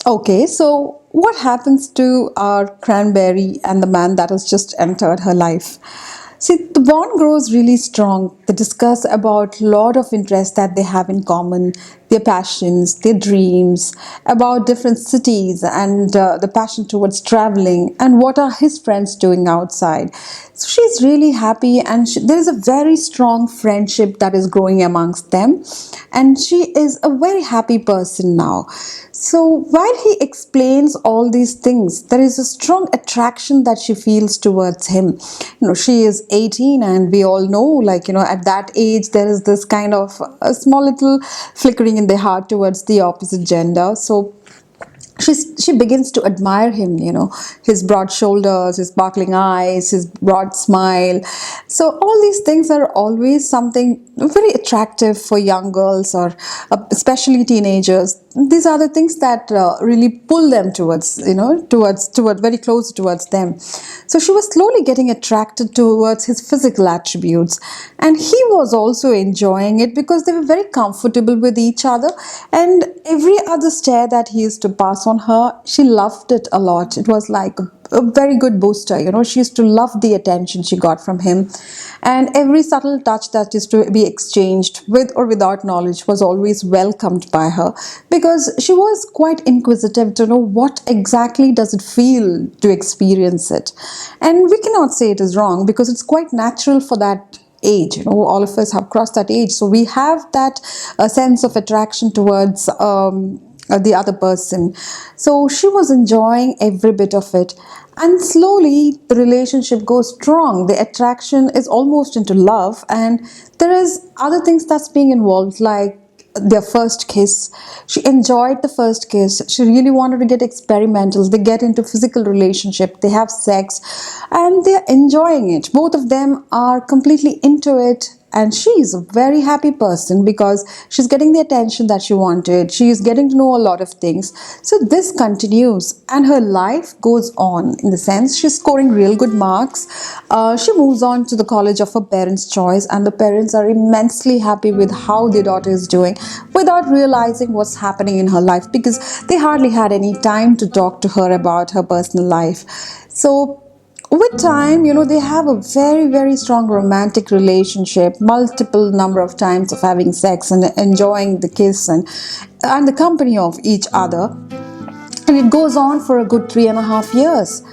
Okay, so what happens to our cranberry and the man that has just entered her life? See, the bond grows really strong. They discuss about a lot of interests that they have in common, their passions, their dreams, about different cities and the passion towards traveling and what are his friends doing outside. So she's really happy and there is a very strong friendship that is growing amongst them. And she is a very happy person now. So while he explains all these things, there is a strong attraction that she feels towards him. She is 18, and we all know, at that age, there is this kind of a small little flickering in the heart towards the opposite gender. So she begins to admire him, his broad shoulders, his sparkling eyes, his broad smile. So all these things are always something very attractive for young girls, or especially teenagers. These are the things that really pull them towards, towards very close towards them. So she was slowly getting attracted towards his physical attributes, and he was also enjoying it because they were very comfortable with each other. And every other stare that he used to pass on her, she loved it a lot. It was like a very good booster. She used to love the attention she got from him, and every subtle touch that is to be exchanged with or without knowledge was always welcomed by her, because she was quite inquisitive to know what exactly does it feel to experience it. And we cannot say it is wrong, because it's quite natural for that age. All of us have crossed that age, so we have that sense of attraction towards the other person. So she was enjoying every bit of it, and slowly the relationship goes strong. The attraction is almost into love, and there is other things that's being involved, like their first kiss. She enjoyed the first kiss. She really wanted to get experimental. They get into physical relationship, they have sex, and they're enjoying it. Both of them are completely into it, and she is a very happy person because she's getting the attention that she wanted. She is getting to know a lot of things. So this continues, and her life goes on, in the sense she's scoring real good marks. She moves on to the college of her parents' choice, and the parents are immensely happy with how their daughter is doing, without realizing what's happening in her life, because they hardly had any time to talk to her about her personal life. So with time, they have a very, very strong romantic relationship, multiple number of times of having sex and enjoying the kiss and the company of each other. And it goes on for a good 3.5 years.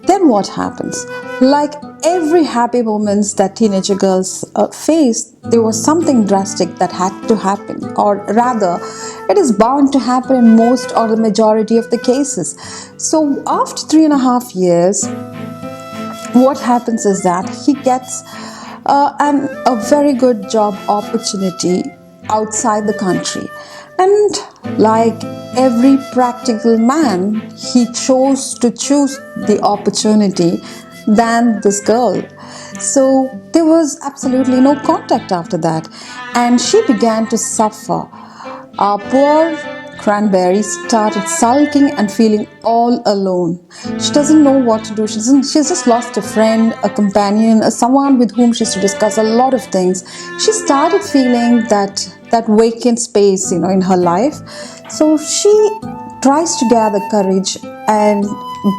Then what happens? Like every happy moments that teenager girls face, there was something drastic that had to happen, or rather, it is bound to happen in most or the majority of the cases. So after 3.5 years, what happens is that he gets a very good job opportunity outside the country. And like every practical man, he chose to choose the opportunity than this girl. So there was absolutely no contact after that, and she began to suffer. Our poor Cranberry started sulking and feeling all alone. She doesn't know what to do. She's just lost a friend, a companion, someone with whom she used to discuss a lot of things. She started feeling that vacant space, in her life. So she tries to gather courage and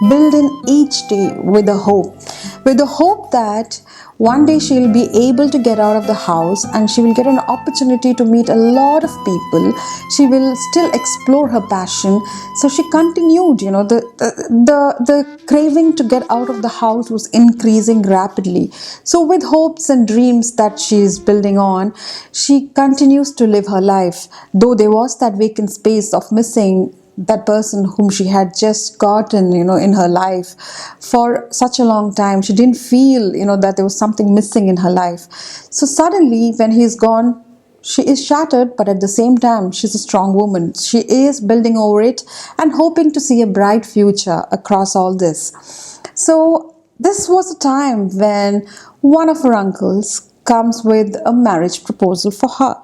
build in each day with the hope that one day she'll be able to get out of the house, and she will get an opportunity to meet a lot of people. She will still explore her passion. So she continued, the craving to get out of the house was increasing rapidly. So with hopes and dreams that she is building on, she continues to live her life, though there was that vacant space of missing that person whom she had just gotten, in her life for such a long time. She didn't feel, that there was something missing in her life. So suddenly, when he's gone, she is shattered, but at the same time, she's a strong woman. She is building over it and hoping to see a bright future across all this. So this was a time when one of her uncles comes with a marriage proposal for her.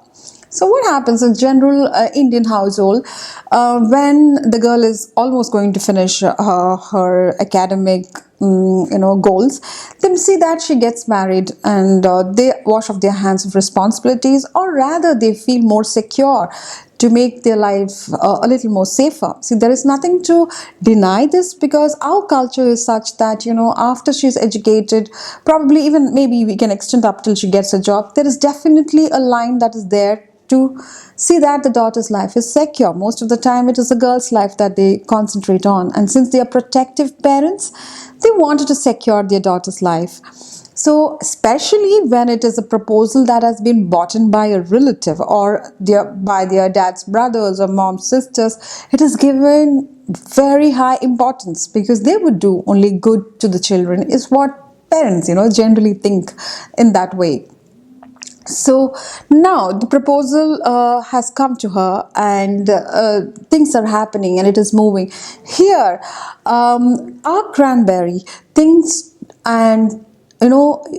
So what happens in general Indian household, when the girl is almost going to finish her academic goals, they see that she gets married, and they wash off their hands of responsibilities, or rather they feel more secure to make their life a little more safer. See, there is nothing to deny this, because our culture is such that, after she's educated, probably even maybe we can extend up till she gets a job, there is definitely a line that is there to see that the daughter's life is secure. Most of the time, it is the girl's life that they concentrate on. And since they are protective parents, they wanted to secure their daughter's life. So, especially when it is a proposal that has been bought in by a relative or by their dad's brothers or mom's sisters, it is given very high importance, because they would do only good to the children, is what parents, generally think in that way. So now the proposal has come to her, and things are happening and it is moving. Here, our Cranberry thinks, and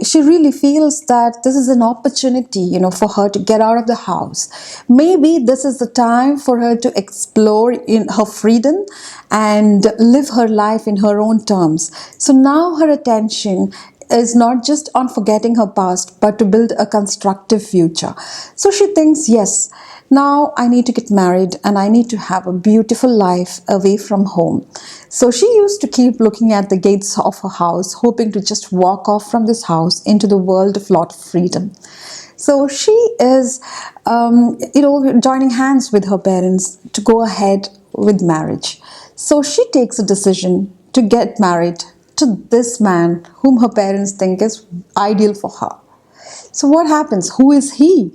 she really feels that this is an opportunity, for her to get out of the house. Maybe this is the time for her to explore in her freedom and live her life in her own terms. So now her attention is not just on forgetting her past, but to build a constructive future. So she thinks, yes, now I need to get married and I need to have a beautiful life away from home. So she used to keep looking at the gates of her house, hoping to just walk off from this house into the world of lot of freedom. So she is, joining hands with her parents to go ahead with marriage. So she takes a decision to get married to this man whom her parents think is ideal for her. So what happens? Who is he?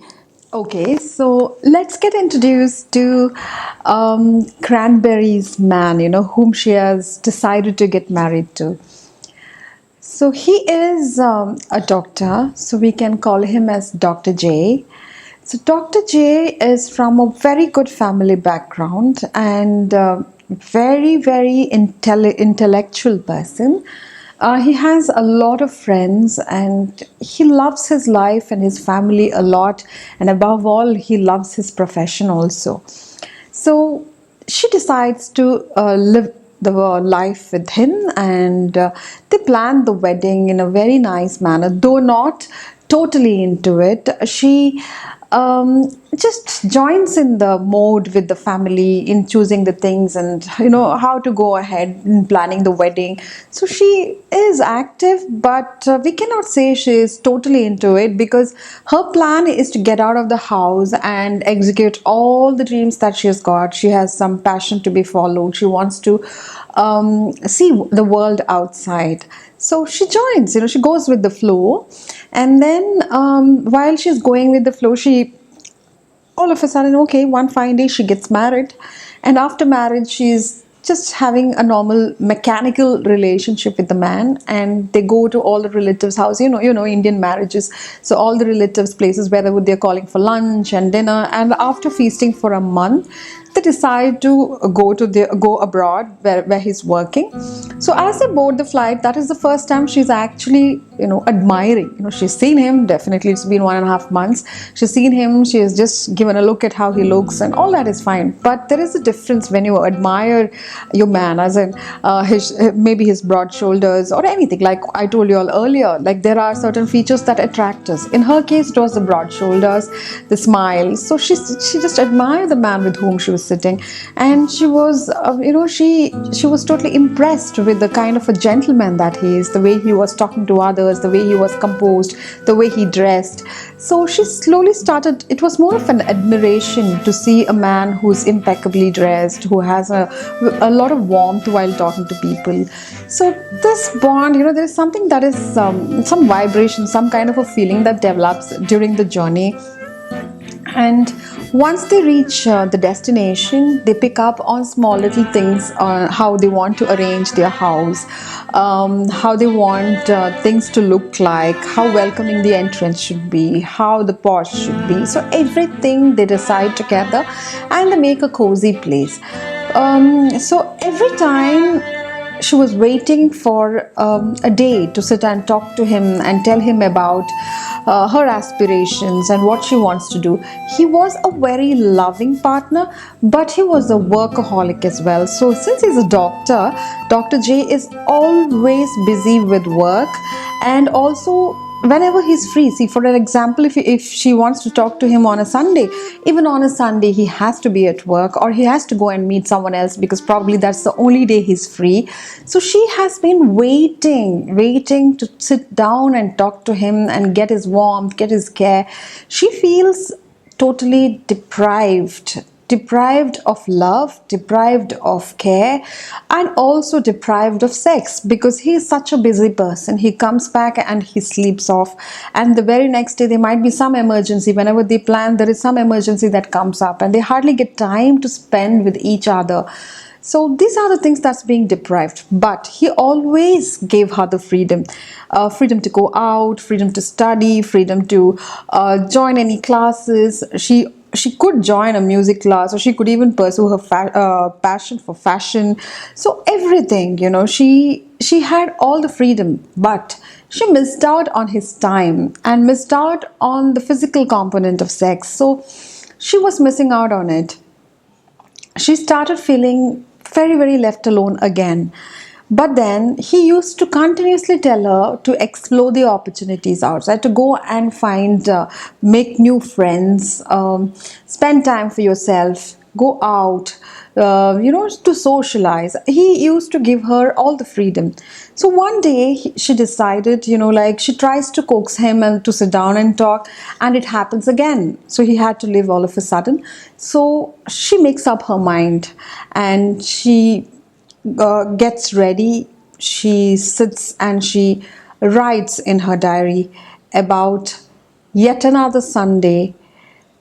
Okay, so let's get introduced to Cranberry's man, whom she has decided to get married to. So he is a doctor, so we can call him as Dr. J. So Dr. J is from a very good family background and very, very intellectual person. He has a lot of friends and he loves his life and his family a lot. And above all, he loves his profession also. So she decides to live the life with him, and they plan the wedding in a very nice manner, though not totally into it. She just joins in the mode with the family in choosing the things and how to go ahead in planning the wedding. So she is active, but we cannot say she is totally into it, because her plan is to get out of the house and execute all the dreams that she has got. She has some passion to be followed. She wants to see the world outside. So she joins, she goes with the flow. And then while she's going with the flow, she all of a sudden, okay, one fine day she gets married. And after marriage, she's just having a normal mechanical relationship with the man, and they go to all the relatives' house, Indian marriages. So all the relatives' places where they're calling for lunch and dinner. And after feasting for a month, they decide to go abroad where he's working. So as they board the flight, that is the first time she's actually admiring. She's seen him, definitely it's been 1.5 months. She's seen him, she has just given a look at how he looks, and all that is fine. But there is a difference when you admire your man, as in maybe his broad shoulders or anything. Like I told you all earlier, like there are certain features that attract us. In her case, it was the broad shoulders, the smile. So she just admired the man with whom she was sitting, and she was she was totally impressed with the kind of a gentleman that he is, the way he was talking to others, the way he was composed, the way he dressed. So she slowly started, it was more of an admiration to see a man who's impeccably dressed, who has a lot of warmth while talking to people. So this bond, there is something that is some vibration, some kind of a feeling that develops during the journey. And once they reach the destination, they pick up on small little things on how they want to arrange their house, how they want things to look like, how welcoming the entrance should be, how the porch should be. So everything they decide together, and they make a cozy place. So every time she was waiting for a day to sit and talk to him and tell him about her aspirations and what she wants to do. He was a very loving partner, but he was a workaholic as well. So since he's a doctor, Dr. J is always busy with work, and also whenever he's free. See, for an example, if she wants to talk to him on a Sunday, even on a Sunday he has to be at work, or he has to go and meet someone else, because probably that's the only day he's free. So she has been waiting to sit down and talk to him and get his warmth, get his care. She feels totally deprived of love, deprived of care, and also deprived of sex, because he is such a busy person. He comes back and he sleeps off, and the very next day there might be some emergency. Whenever they plan, there is some emergency that comes up, and they hardly get time to spend with each other. So these are the things that's being deprived. But he always gave her the freedom, freedom to go out, freedom to study, freedom to join any classes. She could join a music class, or she could even pursue her passion for fashion. So everything, she had all the freedom, but she missed out on his time and missed out on the physical component of sex. So she was missing out on it. She started feeling very, very left alone again. But then he used to continuously tell her to explore the opportunities outside, to go and make new friends, spend time for yourself, go out, to socialize. He used to give her all the freedom. So one day she decided, like she tries to coax him and to sit down and talk, and it happens again. So he had to leave all of a sudden. So she makes up her mind, and she gets ready. She sits and she writes in her diary about yet another Sunday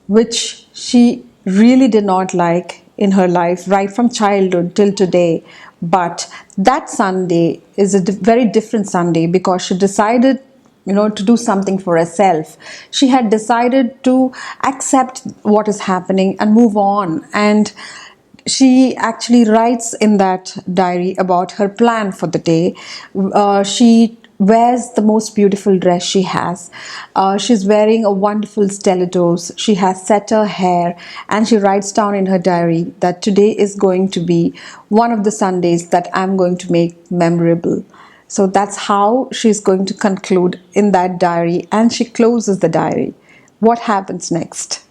which she really did not like in her life, right from childhood till today. But that Sunday is a very different Sunday, because she decided, to do something for herself. She had decided to accept what is happening and move on. And she actually writes in that diary about her plan for the day. She wears the most beautiful dress she has. She's wearing a wonderful stilettos. She has set her hair, and she writes down in her diary that today is going to be one of the Sundays that I'm going to make memorable. So that's how she's going to conclude in that diary, and she closes the diary. What happens next?